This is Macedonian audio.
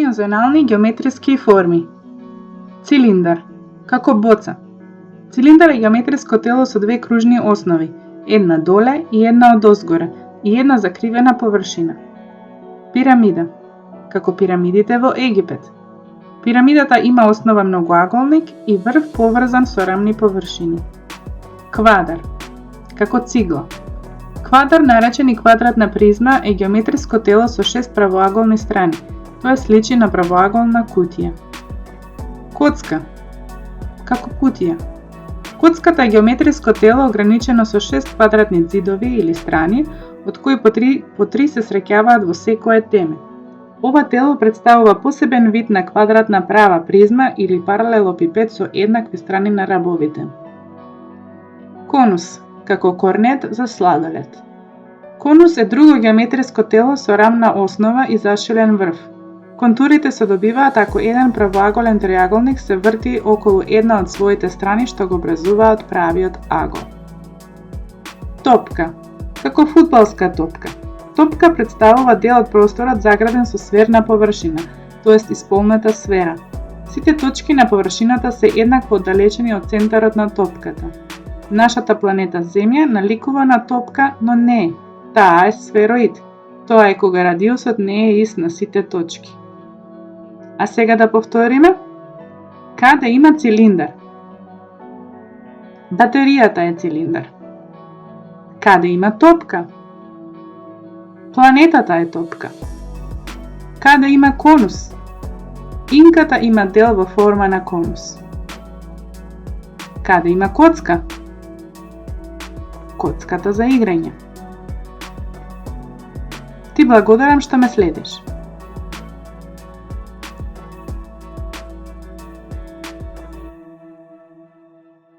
tridimenzionalni geometrijski formi. Cilindar. Како боца. Цилиндар е геометриско тело со две кружни основи, една доле и една одозгоре, и една закривена површина. Пирамида. Како пирамидите во Египет. Пирамидата има основа многоаголник и врв поврзан со рамни површини. Квадар. Како цигла. Квадар, наречен и квадратна призма, е геометриско тело со 6 правоаголни страни. Тоа сличи на правоаголна кутија. Коцка. Како кутија. Коцката е геометриско тело ограничено со 6 квадратни ѕидови или страни, од кои по три се среќаваат во секое теме. Ова тело представува посебен вид на квадратна права призма или паралелопипед со еднакви страни на рабовите. Конус, како корнет за сладолед. Конус е друго геометриско тело со рамна основа и зашилен врв. Контурите се добиваат ако еден правоаголен триаголник се врти околу една од своите страни што го образуваат правиот агол. Топка, како фудбалска топка. Топка представува дел од просторот заграден со сферна површина, тоест исполнета сфера. Сите точки на површината се еднакво оддалечени од центарот на топката. Нашата планета Земја наликува на топка, но не е. Таа е сфероид. Тоа е кога радиусот не е ист на сите точки. А сега да повториме. Каде има цилиндар? Батеријата е цилиндар. Каде има топка? Планетата е топка. Каде има конус? Инката има дел во форма на конус. Каде има коцка? Коцката за играње. Ти благодарам што ме следиш.